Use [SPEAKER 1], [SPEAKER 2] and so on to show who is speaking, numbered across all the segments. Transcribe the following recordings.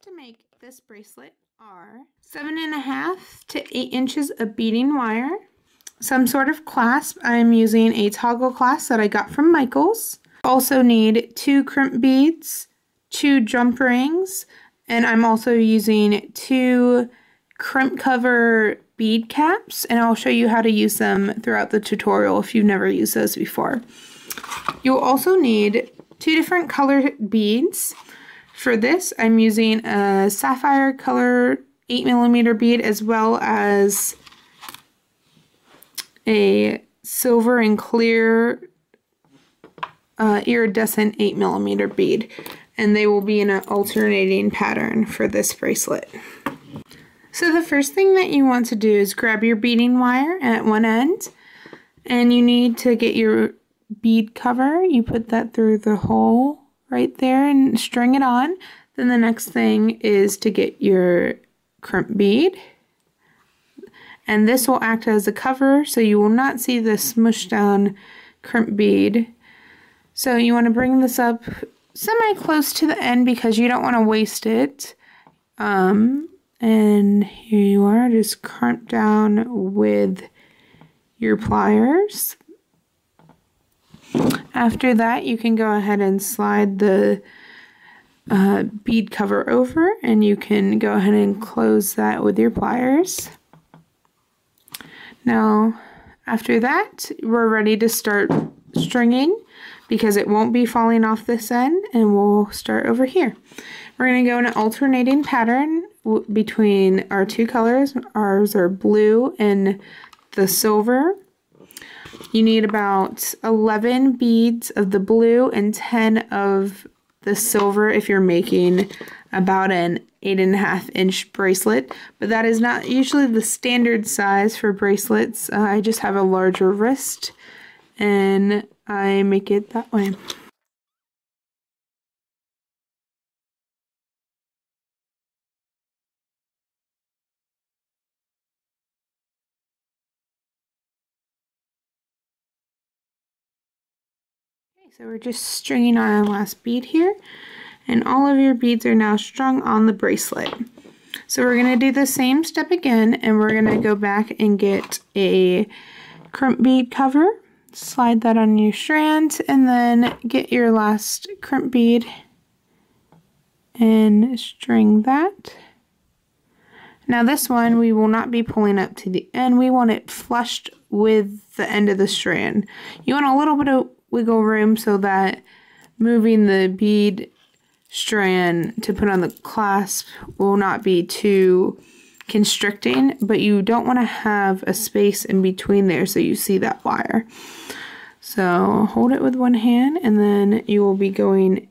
[SPEAKER 1] To make this bracelet are 7.5 to 8 inches of beading wire, some sort of clasp. I'm using a toggle clasp that I got from Michaels. Also need 2 crimp beads, 2 jump rings, and I'm also using 2 crimp cover bead caps, and I'll show you how to use them throughout the tutorial if you've never used those before. You'll also need 2 different colored beads. For this, I'm using a sapphire color 8mm bead as well as a silver and clear iridescent 8mm bead, and they will be in an alternating pattern for this bracelet. So the first thing that you want to do is grab your beading wire at one end, and you need to get your bead cover. You put that through the hole right there and string it on. Then the next thing is to get your crimp bead, and this will act as a cover so you will not see the smushed down crimp bead. So you want to bring this up semi close to the end because you don't want to waste it. And here you are, just crimp down with your pliers. After that, you can go ahead and slide the bead cover over, and you can go ahead and close that with your pliers. Now, after that, we're ready to start stringing because it won't be falling off this end, and we'll start over here. We're going to go in an alternating pattern between our 2 colors. Ours are blue and the silver. You need about 11 beads of the blue and 10 of the silver if you're making about an 8.5 inch bracelet, but that is not usually the standard size for bracelets. I just have a larger wrist and I make it that way. So we're just stringing on our last bead here, and all of your beads are now strung on the bracelet. So we're going to do the same step again, and we're going to go back and get a crimp bead cover, slide that on your strand, and then get your last crimp bead and string that. Now this one we will not be pulling up to the end. We want it flushed with the end of the strand. You want a little bit of wiggle room so that moving the bead strand to put on the clasp will not be too constricting, but you don't want to have a space in between there so you see that wire. So hold it with one hand, and then you will be going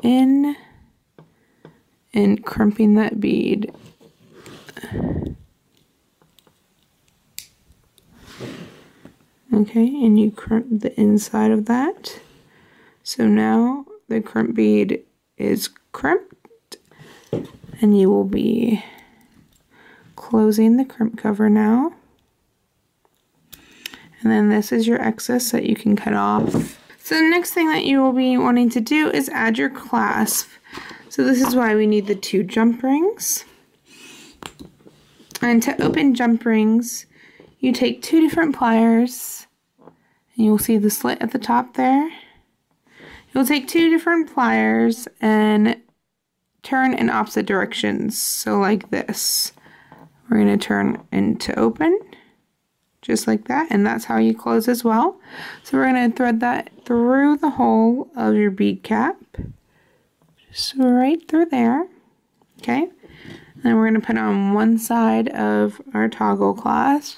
[SPEAKER 1] in and crimping that bead. Okay, and you crimp the inside of that. So now the crimp bead is crimped, and you will be closing the crimp cover now. And then this is your excess that you can cut off. So the next thing that you will be wanting to do is add your clasp. So this is why we need the 2 jump rings. And to open jump rings, you take 2 different pliers, and you'll see the slit at the top there. You'll take 2 different pliers and turn in opposite directions. So like this. We're going to turn into open, just like that, and that's how you close as well. So we're going to thread that through the hole of your bead cap, just right through there. Okay, and then we're going to put on one side of our toggle clasp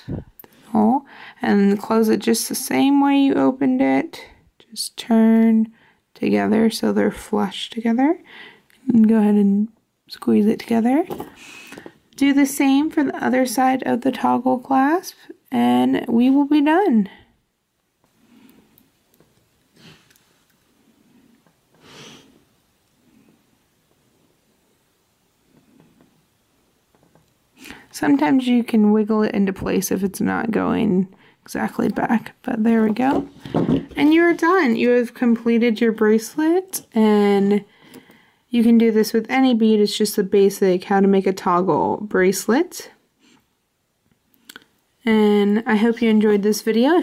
[SPEAKER 1] hole and close it just the same way you opened it. Just turn together so they're flush together, and go ahead and squeeze it together. Do the same for the other side of the toggle clasp, and we will be done. Sometimes you can wiggle it into place if it's not going exactly back, but there we go. And you're done. You have completed your bracelet, and You can do this with any bead. It's just the basic how to make a toggle bracelet. And I hope you enjoyed this video.